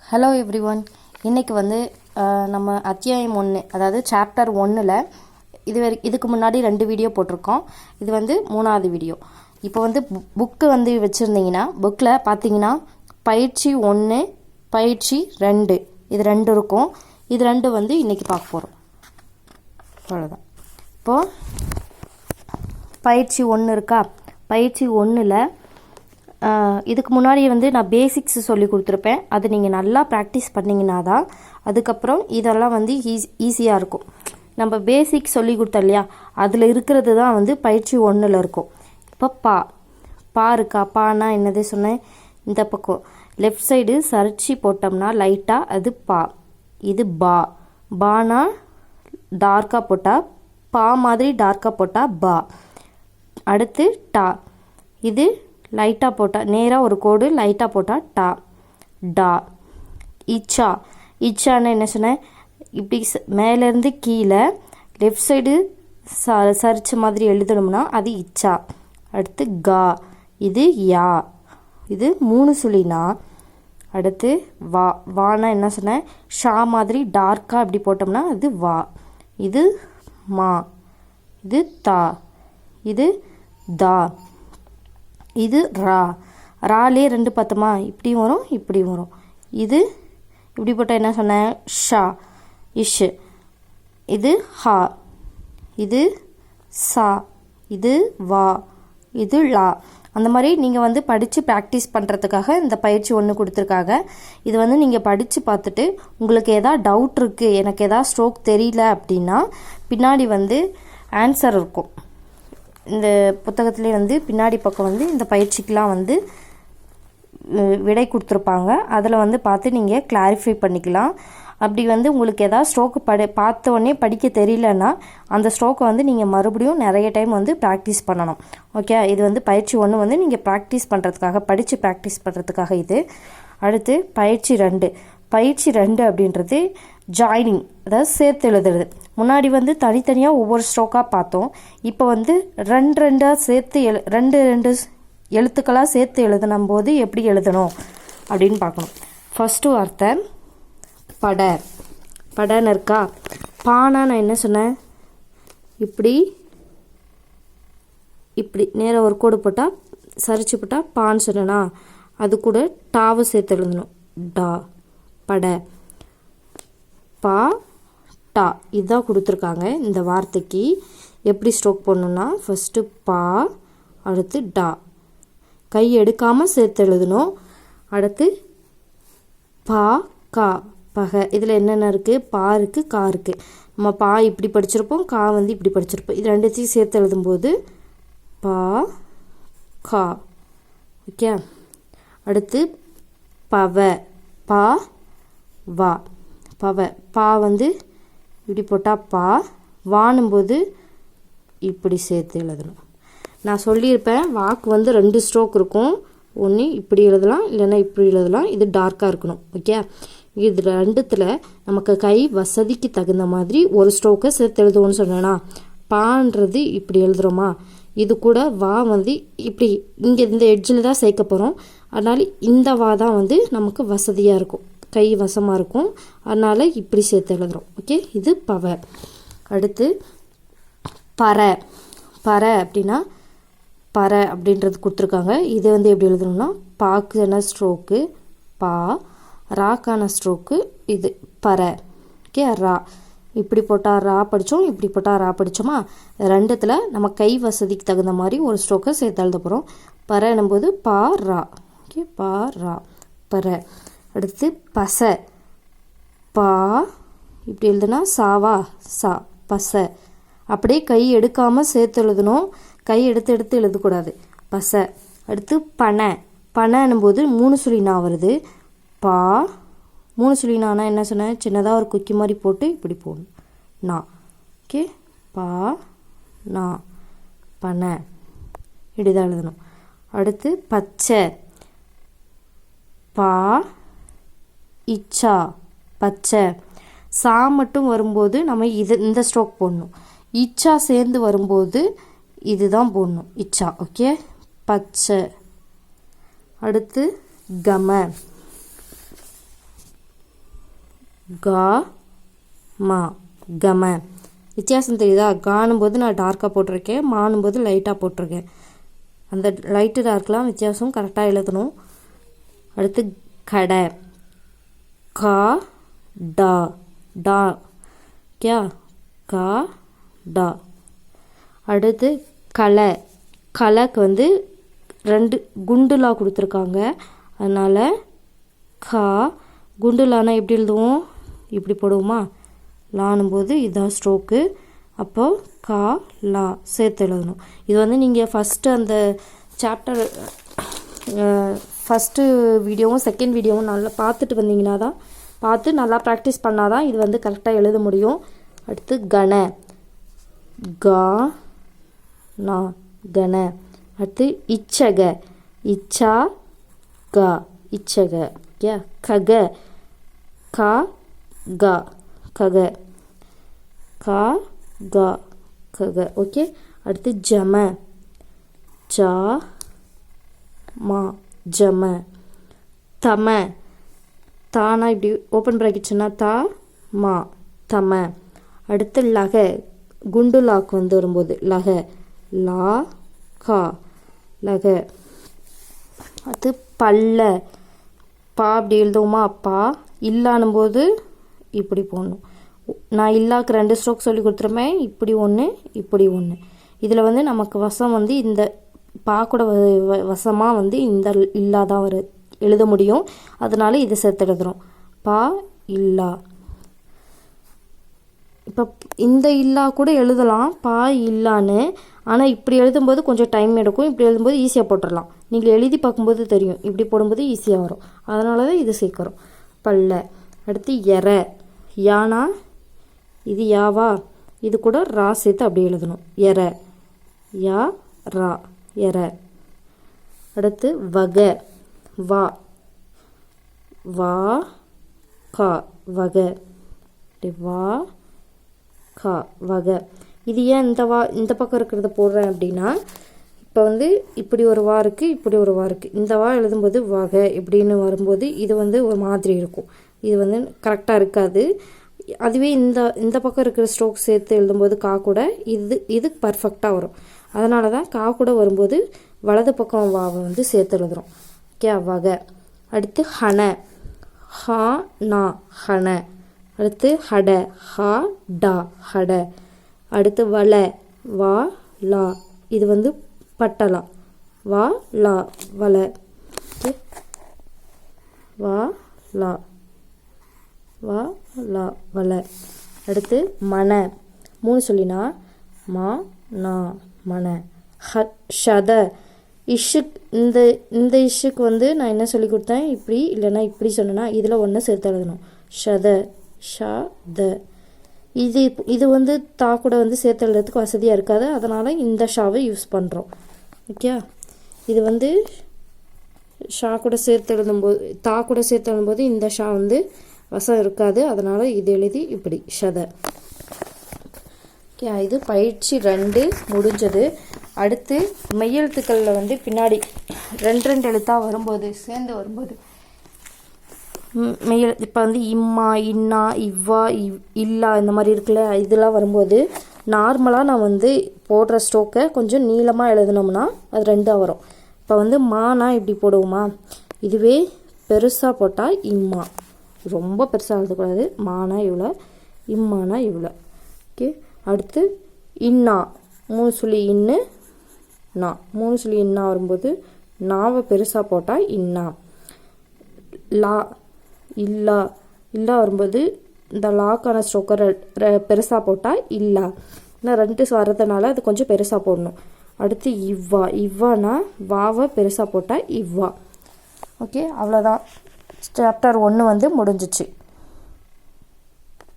Hello everyone. இன்றைக்கி வந்து நம்ம அத்தியாயம் 1, அதாவது சாப்டர் 1ல் இதுக்கு முன்னாடி 2 வீடியோ போட்டிருக்கோம். இது வந்து 3வது வீடியோ. இப்போ வந்து புக்கு வந்து வச்சுருந்தீங்கன்னா புக்கில் பார்த்தீங்கன்னா பயிற்சி 1, பயிற்சி 2 இது 2 இருக்கும். இது 2 வந்து இன்றைக்கி பார்க்க போகிறோம். அவ்வளோதான். இப்போது பயிற்சி 1 இருக்கா? பயிற்சி 1ல் இதுக்கு முன்னாடி வந்து நான் பேசிக்ஸ் சொல்லி கொடுத்துருப்பேன். அது நீங்கள் நல்லா ப்ராக்டிஸ் பண்ணிங்கன்னா தான் அதுக்கப்புறம் இதெல்லாம் வந்து ஈஸியாக இருக்கும். நம்ம பேசிக்ஸ் சொல்லி கொடுத்தோம் இல்லையா, அதில் இருக்கிறது தான் வந்து பயிற்சி 1ல் இருக்கும். இப்போ பா இருக்கா? பானா என்னது சொன்னேன்? இந்த பக்கம் லெஃப்ட் சைடு சரிச்சு போட்டோம்னா லைட்டாக அது பா. இது பானா டார்க்காக போட்டால் பா மாதிரி டார்க்காக போட்டால் பா. அடுத்து டா. இது லைட்டாக போட்டால் நேராக ஒரு கோடு லைட்டாக போட்டால் டா. இச்சான்னு என்ன சொன்னேன்? இப்படி மேலேருந்து கீழே லெஃப்ட் சைடு சரிச்ச மாதிரி எழுதணும்னா அது இச்சா. அடுத்து கா. இது யா. இது 3 சுழினா. அடுத்து வானா என்ன சொன்னேன்? ஷா மாதிரி டார்க்காக அப்படி போட்டோம்னா அது வா. இது மா. இது தா. இது தா. இது ராலே 2 பத்துமா? இப்படியும் வரும் இப்படியும் வரும். இது இப்படி போட்டால் என்ன சொன்னேன்? ஷா இஷ். இது ஹா. இது சா. இது வா. இது லா. அந்த மாதிரி நீங்கள் வந்து படித்து ப்ராக்டிஸ் பண்ணுறதுக்காக இந்த பயிற்சி 1 கொடுத்துருக்காங்க. இது வந்து நீங்கள் படித்து பார்த்துட்டு உங்களுக்கு எதாவது டவுட் இருக்குது, எனக்கு எதாவது ஸ்ட்ரோக் தெரியல அப்படின்னா பின்னாடி வந்து ஆன்சர் இருக்கும். இந்த புத்தகத்திலே வந்து பின்னாடி பக்கம் வந்து இந்த பயிற்சிக்கெலாம் வந்து விடை கொடுத்துருப்பாங்க. அதில் வந்து பார்த்து நீங்கள் கிளாரிஃபை பண்ணிக்கலாம். அப்படி வந்து உங்களுக்கு எதாவது ஸ்ட்ரோக்கு பார்த்த உடனே படிக்க தெரியலன்னா அந்த ஸ்ட்ரோக்கை வந்து நீங்கள் மறுபடியும் நிறைய டைம் வந்து ப்ராக்டிஸ் பண்ணணும். ஓகே, இது வந்து பயிற்சி 1 வந்து நீங்கள் ப்ராக்டிஸ் பண்ணுறதுக்காக, படித்து ப்ராக்டிஸ் பண்ணுறதுக்காக இது. அடுத்து பயிற்சி 2. பயிற்சி 2 அப்படின்றது ஜாயினிங், அதாவது சேர்த்து எழுதுறது. முன்னாடி வந்து தனித்தனியாக ஒவ்வொரு ஸ்ட்ரோக்காக பார்த்தோம். இப்போ வந்து ரெண்டாக சேர்த்து ரெண்டு எழுத்துக்களாக சேர்த்து எழுதணும் போது எப்படி எழுதணும் அப்படின்னு பார்க்கணும். ஃபஸ்ட்டு வார்த்தை படன்னு இருக்கா? பானா நான் என்ன சொன்னேன்? இப்படி நேராக ஒரு கோடு போட்டால் சரிச்சு போட்டால் பான்னு சொன்னேன்னா அது கூட டாவை சேர்த்து எழுதணும். டா பட பா டா. இதுதான் கொடுத்துருக்காங்க. இந்த வார்த்தைக்கு எப்படி ஸ்ட்ரோக் பண்ணணும்னா ஃபஸ்ட்டு பா, அடுத்து டா, கை எடுக்காமல் சேர்த்து எழுதணும். அடுத்து பா கா பகை. இதில் என்னென்ன இருக்குது? பா இருக்குது, கா இருக்குது. நம்ம பா இப்படி படிச்சிருப்போம், கா வந்து இப்படி படிச்சிருப்போம். இது ரெண்டுத்தையும் சேர்த்து எழுதும்போது பா கா. ஓகே. அடுத்து பவ பா வா. பா வந்து இப்படி போட்டால் பா, வானும்போது இப்படி சேர்த்து எழுதணும். நான் சொல்லியிருப்பேன் வாக்கு வந்து 2 ஸ்ட்ரோக் இருக்கும். ஒன்று இப்படி எழுதலாம், இல்லைன்னா இப்படி எழுதலாம். இது டார்க்காக இருக்கணும். ஓகே. இது 2த்தில் நமக்கு கை வசதிக்கு தகுந்த மாதிரி ஒரு ஸ்ட்ரோக்கை சேர்த்து எழுதுவோன்னு சொன்னேன்னா, பான்றது இப்படி எழுதுகிறோமா, இது கூட வா வந்து இப்படி இங்கே இந்த எட்ஜில் தான் சேர்க்க போகிறோம். அதனால் இந்த வா தான் வந்து நமக்கு வசதியாக இருக்கும், கை வசமாக இருக்கும். அதனால் இப்படி சேர்த்து எழுதுகிறோம். ஓகே. இது பவ. அடுத்து பறை அப்படின்னா அப்படின்றது கொடுத்துருக்காங்க. இது வந்து எப்படி எழுதணும்னா பாக்கான ஸ்ட்ரோக்கு பா, ராக்கான ஸ்ட்ரோக்கு இது பறை. ஓகே. ரா இப்படி போட்டால் ரா படித்தோம், இப்படி போட்டால் ரா படித்தோமா? 2த்தில் நம்ம கை வசதிக்கு தகுந்த மாதிரி ஒரு ஸ்ட்ரோக்கை சேர்த்து எழுத போகிறோம். பறை என்னும்போது பா ரா. ஓகே. பா ரா பறை. அடுத்து பா இப்படி எழுதுனா சாவா சா பசை. அப்படியே கை எடுக்காமல் சேர்த்து எழுதணும். கை எடுத்து எழுதக்கூடாது. பசை. அடுத்து பனைன்னும்போது 3 சுழினா வருது. பா 3 சுழினானா என்ன சொன்னேன்? சின்னதாக ஒரு குக்கி மாதிரி போட்டு இப்படி போடணும். நா. ஓகே. பா நா பனை இப்படிதான் எழுதணும். அடுத்து பச்சை பா இச்சா பச்சை. சா மட்டும் வரும்போது நம்ம இந்த ஸ்ட்ரோக் போடணும். இச்சா சேர்ந்து வரும்போது இதுதான் போடணும், இச்சா. ஓகே. பச்சை. அடுத்து கம கா மா கம. வித்தியாசம் தெரியுதா? காணும் போது நான் டார்க்காக போட்டிருக்கேன், மானும் போது லைட்டாக போட்டிருக்கேன். அந்த லைட்டு டார்க்லாம் வித்தியாசம் கரெக்டாக எழுதணும். அடுத்து கடை, கா டா டா கியா கா டா. அடுத்து கலை, கலைக்கு வந்து 2 குண்டுலா கொடுத்துருக்காங்க, அதனால் கா. குண்டுலானா எப்படி எழுதுவோம்? இப்படி போடுவோமா? லானும் போது இதான் ஸ்ட்ரோக்கு, அப்போ கா லா சேர்த்து எழுதணும். இது வந்து நீங்கள் ஃபஸ்ட்டு அந்த சாப்டர் ஃபஸ்ட்டு வீடியோவும் செகண்ட் வீடியோவும் நல்லா பார்த்துட்டு வந்தீங்கன்னா தான், பார்த்து நல்லா ப்ராக்டிஸ் பண்ணால் தான் இது வந்து கரெக்டாக எழுத முடியும். அடுத்து கண, கா நா கண. அடுத்து இச்சக, இச்சா கா இச்சக. ஓகே. கக, கா கா கக, கா கா கக. ஓகே. அடுத்து ஜம, ஜா மா ஜம. தம, தானா இப்படி ஓப்பன் ப்ராக்கெட்ஸ்னா தா மா தம. அடுத்து லக, குண்டு லாக்கு வந்து வரும்போது லக, லா கா லக. அடுத்து பல்ல, பா அப்படி எழுதுவோமா? பா. இல்லானும் போது இப்படி போடணும். நான் இல்லாக்கு 2 ஸ்ட்ரோக் சொல்லி கொடுத்துருப்பேன், இப்படி ஒன்று இப்படி ஒன்று. இதில் வந்து நமக்கு வசம் வந்து இந்த பா கூட வசமாக வந்து இந்த இல்லாதான் எழுத முடியும், அதனால இதை சேர்த்து எழுதுகிறோம். பா இல்லா. இப்போ இந்த இல்லா கூட எழுதலாம் பா இல்லான்னு, ஆனால் இப்படி எழுதும்போது கொஞ்சம் டைம் எடுக்கும், இப்படி எழுதும்போது ஈஸியாக போட்டுடலாம். நீங்கள் எழுதி பார்க்கும்போது தெரியும், இப்படி போடும்போது ஈஸியாக வரும், அதனால தான் இது சேர்க்குறோம். பல்ல. அடுத்து எற, யானா இது யாவா, இது கூட ரா சேர்த்து அப்படி எழுதணும். எற, யா ரா எற. அடுத்து வகை, வா வா கா வகை, வா கா வகை. இது ஏன் இந்த பக்கம் இருக்கிறத போடுறேன் அப்படின்னா, இப்போ வந்து இப்படி ஒரு வா இருக்குது, இப்படி ஒரு வா இருக்குது. இந்த வா எழுதும்போது வகை இப்படின்னு வரும்போது இது வந்து ஒரு மாதிரி இருக்கும், இது வந்து கரெக்டாக இருக்காது. அதுவே இந்த பக்கம் இருக்கிற ஸ்ட்ரோக் சேர்த்து எழுதும்போது கா கூட இது பர்ஃபெக்டாக வரும். அதனால தான் கா கூட வரும்போது வலது பக்கம் வாவை வந்து சேர்த்து எழுதுகிறோம். ஓகே. வகை. அடுத்து ஹன, ஹா நா ஹன. அடுத்து ஹட, ஹா டா ஹட. அடுத்து வல, வா லா, இது வந்து பட்டலா, வா லா வல. ஓகே. வா லா வா லா வல. அடுத்து மன, 3 சொல்லினா மா நா மன. ஷத, இஷுக், இந்த இஷுக்கு வந்து நான் என்ன சொல்லி கொடுத்தேன், இப்படி இல்லைன்னா இப்படி சொன்னேன்னா இதில் ஒன்று சேர்த்து எழுதணும். ஷத, ஷா த. இது வந்து தா கூட வந்து சேர்த்து எழுதுறதுக்கு வசதியாக இருக்காது, அதனால் இந்த ஷாவை யூஸ் பண்ணுறோம். ஓகே. இது வந்து ஷா கூட சேர்த்து எழுதும்போது, தா கூட சேர்த்து எழுதும்போது இந்த ஷா வந்து வசம் இருக்காது, அதனால் இது எழுதி இப்படி ஷத. ஓகே. இது பயிற்சி 2 முடிஞ்சது. அடுத்து மெய்யெழுத்துக்களில் வந்து பின்னாடி 2 எழுத்தாக வரும்போது, சேர்ந்து வரும்போது இப்போ வந்து இம்மா, இன்னா, இவ்வா, இல்லா இந்த மாதிரி இருக்குல்ல, இதெல்லாம் வரும்போது நார்மலாக நான் வந்து போடுற ஸ்ட்ரோக்கை கொஞ்சம் நீளமாக எழுதினோம்னா அது 2ஆக வரும். இப்போ வந்து மானா இப்படி போடுவோமா, இதுவே பெருசாக போட்டால் இம்மா, ரொம்ப பெருசாக எழுதக்கூடாது. மானா இவ்வளோ, இம்மானா இவ்வளோ. ஓகே. அடுத்து இன்னா, 3 சொல்லி இன்னு நா, 3 சொல்லி இன்னா வரும்போது நாவை பெருசாக போட்டால் இன்னா. லா, இல்லா, இல்லா வரும்போது இந்த லாக்கான ஸ்ட்ரோக்கரை பெருசாக போட்டால் இல்லா. இன்னும் 2 வரதுனால அது கொஞ்சம் பெருசாக போடணும். அடுத்து இவ்வா, இவ்வானா வாவை பெருசாக போட்டால் இவ்வா. ஓகே. அவ்வளோதான், சாப்டர் 1 வந்து முடிஞ்சிச்சு.